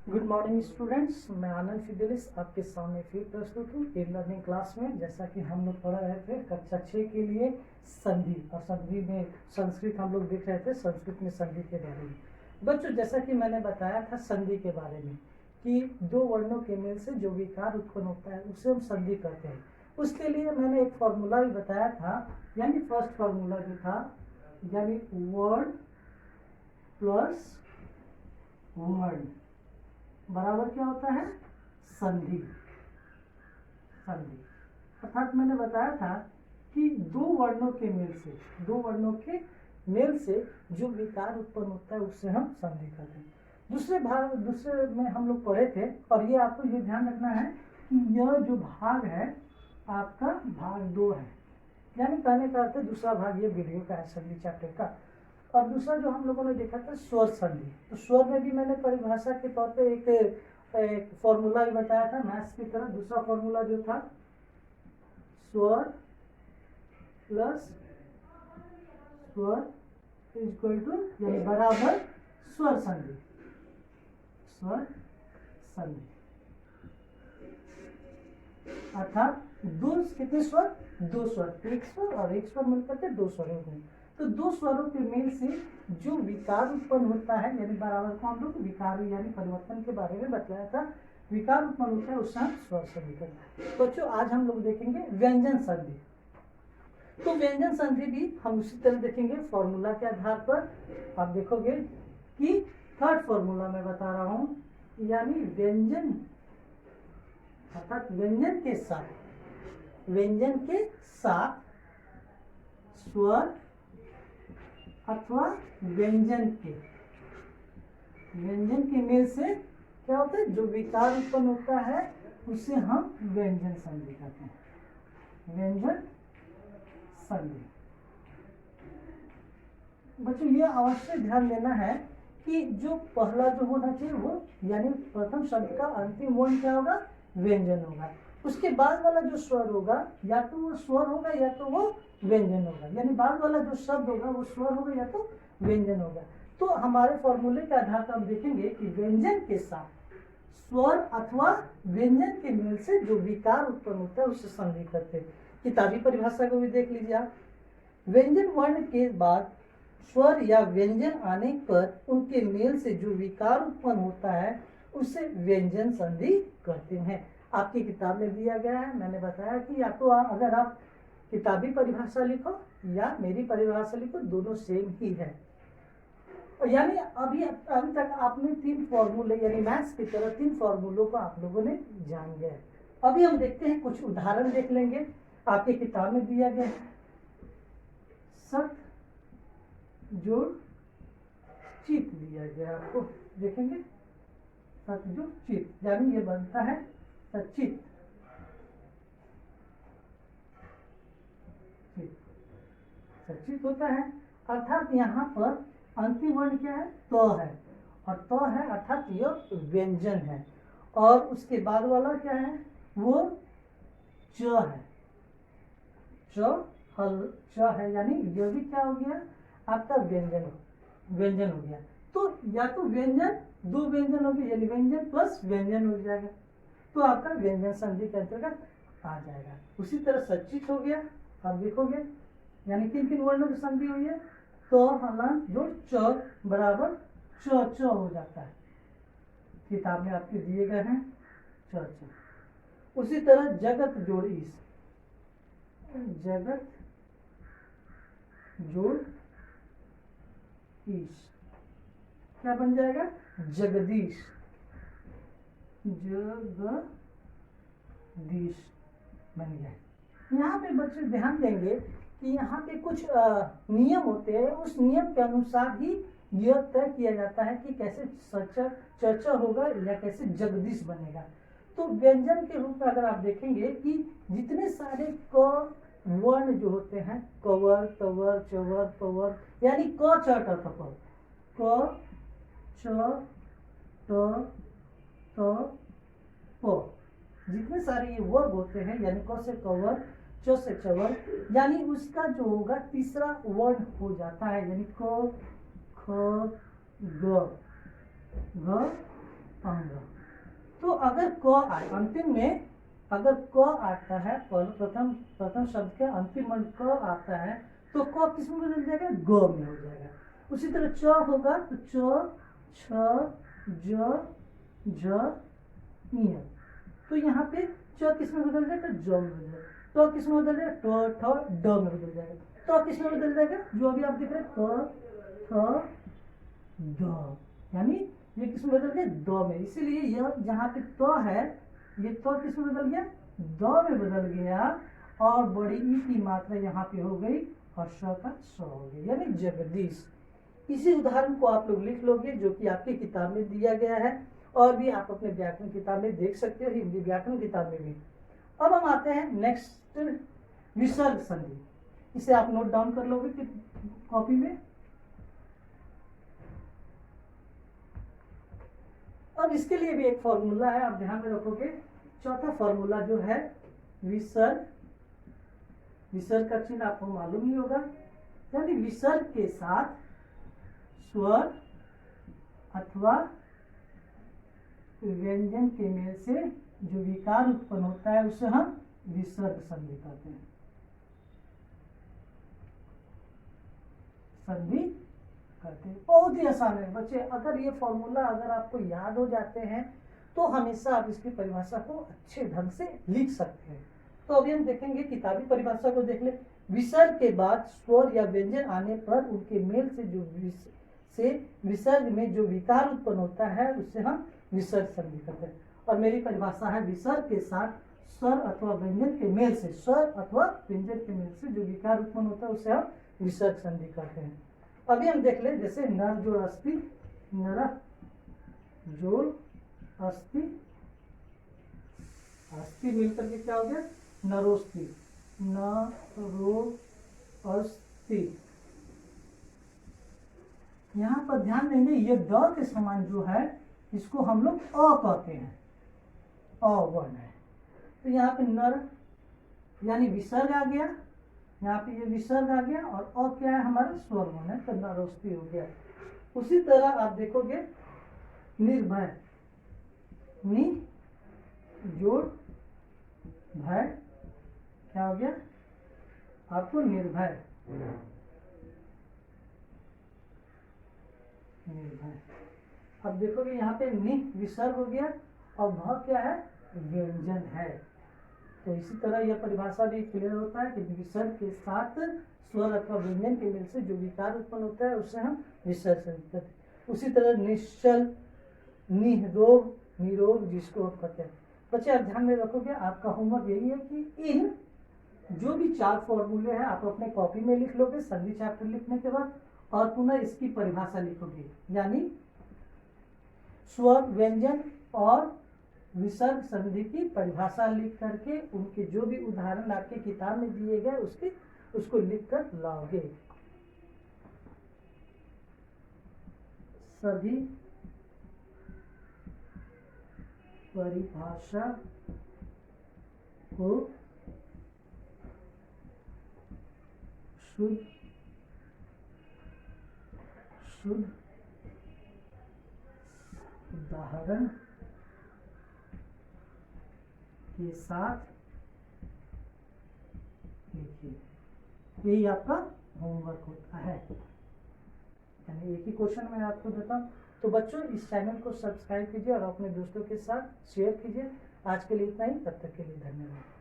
Good morning students, मैं आनंद Fidelis आपके सामने फिर प्रस्तुत हूँ ई लर्निंग क्लास में। जैसा कि हम लोग पढ़ रहे थे कक्षा 6 के लिए संधि, और संधि में संस्कृत हम लोग देख रहे थे, संस्कृत में संधि के बारे में। बच्चों, जैसा कि मैंने बताया था संधि के बारे में कि दो वर्णों के मेल से जो विकार उत्पन्न होता है उसे हम संधि कहते हैं। उसके लिए मैंने एक फॉर्मूला भी बताया था, यानी फर्स्ट फॉर्मूला जो था, यानी वर्ड प्लस वर्ड बराबर क्या होता है? संधि। संधि अर्थात मैंने बताया था कि दो वर्णों के मेल से जो विकार उत्पन्न होता है उससे हम संधि कहते हैं। दूसरे में हम लोग पढ़े थे, और ये आपको ये ध्यान रखना है कि यह जो भाग है आपका भाग 2 है, यानी कहने का अर्थ है दूसरा भाग ये वीडियो का है संधि चैप्टर का। और दूसरा जो हम लोगों ने देखा था स्वर संधि, तो स्वर में भी मैंने परिभाषा के तौर पे एक फॉर्मूला भी बताया था मैथ्स की तरह। दूसरा फॉर्मूला जो था स्वर प्लस स्वर इक्वल टू यानी बराबर स्वर संधि। स्वर संधि अर्थात कितने स्वर? 2 स्वर, एक स्वर और एक स्वर मिलकर के 2 स्वर होते हैं। तो 2 स्वरों के मेल से जो विकार उत्पन्न होता है, यानी बराबर को हम लोग विकार यानी परिवर्तन के बारे में बतलाया था, विकार उत्पन्न होता है उससे हम स्वर संधि करते हैं। बच्चों, आज हम लोग देखेंगे व्यंजन संधि। तो व्यंजन संधि भी हम उसी तरह देखेंगे फॉर्मूला के आधार पर। आप देखोगे कि थर्ड फॉर्मूला मैं बता रहा हूं, यानी व्यंजन अर्थात व्यंजन के साथ स्वर अथवा व्यंजन के मेल से क्या होता है? जो विकार उत्पन्न होता है उसे हम व्यंजन संधि कहते हैं। व्यंजन संधि। बच्चों, ये अवश्य ध्यान देना है कि जो पहला जो होना चाहिए वो यानी प्रथम शब्द का अंतिम वर्ण क्या होगा? व्यंजन होगा। उसके बाद वाला जो स्वर होगा या तो वो स्वर होगा या तो वो व्यंजन होगा, यानी बाद वाला जो शब्द होगा वो स्वर होगा या तो व्यंजन होगा। तो हमारे फॉर्मूले के आधार पर हम देखेंगे कि व्यंजन के साथ स्वर अथवा व्यंजन के मेल से जो विकार उत्पन्न होता है उससे संधि करते हैं। किताबी परिभाषा को भी देख लीजिए आप। व्यंजन वर्ण के बाद स्वर या व्यंजन आने पर उनके मेल से जो विकार उत्पन्न होता है उसे व्यंजन संधि कहते हैं। आपकी किताब में दिया गया है, मैंने बताया कि या तो अगर आप किताबी परिभाषा लिखो या मेरी परिभाषा लिखो, दोनों सेम ही है। और यानी अभी तक आपने 3 फॉर्मूले यानी मैथ्स की तरह 3 फॉर्मूलों को आप लोगों ने जान गया है। अभी हम देखते हैं, कुछ उदाहरण देख लेंगे। आपकी किताब में दिया गया है सत जोड़ चित दिया गया, आपको देखेंगे सत जोड़ चित, यानी ये बनता है सचित। सचित होता है अर्थात यहाँ पर अंतिम वर्ण क्या है? त है, और त है अर्थात यह व्यंजन है। और उसके बाद वाला क्या है? वो च है। च है, यानी यह भी क्या हो गया? आपका व्यंजन हो गया। तो या तो व्यंजन, 2 व्यंजन हो गए, यानी व्यंजन प्लस व्यंजन हो जाएगा, तो आपका व्यंजन संधि के अंतर्गत आ जाएगा। उसी तरह सचित हो गया, आप देखोगे यानी किन वर्णों की संधि हुई है? तो हलन जोड़ च बराबर च हो जाता है। किताब में आपके दिए गए हैं च। उसी तरह जगत जोड़ ईश, जगत जोड़ ईश क्या बन जाएगा? जगदीश। जगदीश बन गया। यहाँ पे बच्चे ध्यान देंगे कि यहाँ पे कुछ नियम होते हैं, उस नियम के अनुसार ही यह तय किया जाता है कि कैसे चर्चा होगा या कैसे जगदीश बनेगा। तो व्यंजन के रूप में अगर आप देखेंगे कि जितने सारे क वर्ण जो होते हैं, कवर, तवर, चवर, पवर, यानी क च ट थ प, क च ट त प, जितने सारे ये वर्ग होते हैं, यानी क से कवर, च से चवर, यानी उसका जो होगा तीसरा वर्ण हो जाता है, यानी क ख ग अंग। तो अगर क आए अंतिम में, अगर क आता है प्रथम शब्द के अंतिम अंग क आता है तो क किस में बदल जाएगा, ग में हो जाएगा। उसी तरह च होगा तो च, छ, ज, झ, ञ। तो यहाँ पे च किस में बदल जाएगा, ज में बदल जाएगा। तो किस में बदल जाएगा, ट, ठ, ड में बदल जाएगा। तो किस में बदल जाएगा, जो अभी आप देख रहे हैं क, थ, द, यानी ये किस में बदल गया, द में। इसीलिए यह जहाँ पे त है ये त किस में बदल गया, द में बदल गया और बड़ी ई की मात्रा यहाँ पे हो गई और स का स हो गया, यानी जगदीश। इसी उदाहरण को आप लोग लिख लोगे जो कि आपकी किताब में दिया गया है और भी आप अपने व्याकरण किताब में देख सकते हो, हिंदी व्याकरण किताब में भी। अब हम आते हैं नेक्स्ट, विसर्ग संधि। इसे आप नोट डाउन कर लोगे कि कॉपी में। अब इसके लिए भी एक फॉर्मूला है, आप ध्यान में रखोगे। चौथा फॉर्मूला जो है विसर्ग, विसर्ग का चिन्ह आपको मालूम ही होगा, यानी विसर्ग के साथ स्वर अथवा व्यंजन के मेल से जो विकार उत्पन्न होता है उसे हम विसर्ग संधि कहते हैं। संधि कहते हैं। बहुत ही आसान है बच्चे, अगर ये फॉर्मूला अगर आपको याद हो जाते हैं तो हमेशा आप इसकी परिभाषा को अच्छे ढंग से लिख सकते हैं। तो अभी हम देखेंगे किताबी परिभाषा को देख ले। विसर्ग के बाद स्वर या व्यंजन आने पर उनके मेल से विसर्ग में जो विकार उत्पन्न होता है उससे हम विसर्ग संधि कहते हैं। और मेरी परिभाषा है, विसर्ग के साथ स्वर अथवा व्यंजन के मेल से, स्वर अथवा व्यंजन के मेल से जो विकार उत्पन्न होता है उसे हम विसर्ग संधि कहते हैं। अभी हम देख ले, जैसे नर जोड़ अस्थि, नर जोड़ अस्थि, अस्थि मिलकर के क्या हो गया, नरोस्थि, नरोस्थि। यहाँ पर ध्यान देंगे ये द के समान जो है इसको हम लोग अ कहते हैं, अ वर्ण है। तो यहाँ पे नर यानी विसर्ग आ गया, यहाँ पे ये विसर्ग आ गया और अ क्या है हमारा स्वर वर्ण है, तो नरोस्थि हो गया। उसी तरह आप देखोगे निर्भय, नि जोड़ भय, क्या हो गया आपको, निर्भय, निर्भय। अब देखोगे यहाँ पे नि विसर्ग हो गया और भ क्या है, व्यंजन है। तो इसी तरह यह परिभाषा भी क्लियर होता है कि विसर्ग के साथ स्वर अथवा व्यंजन के मेल से जो विकार उत्पन्न होता है उससे हम विसर्ग करते हैं। उसी तरह निश्चल, निरोग, निरोग जिसको हम कहते हैं। बच्चे आप ध्यान में रखोगे, आपका होमवर्क यही है कि इन जो भी 4 फॉर्मूले हैं आप अपने कॉपी में लिख लोगे संधि चैप्टर लिखने के बाद, और पुनः इसकी परिभाषा लिखोगे, यानी स्वर, व्यंजन और विसर्ग संधि की परिभाषा लिख करके उनके जो भी उदाहरण आपके किताब में दिए गए उसको लिख कर लाओगे। सभी परिभाषा को शुद्ध उदाहरण के साथ लिखिए। यही आपका होमवर्क होता है, यानी एक ही क्वेश्चन मैं आपको देता हूँ। तो बच्चों इस चैनल को सब्सक्राइब कीजिए और अपने दोस्तों के साथ शेयर कीजिए। आज के लिए इतना ही, तब तक के लिए धन्यवाद।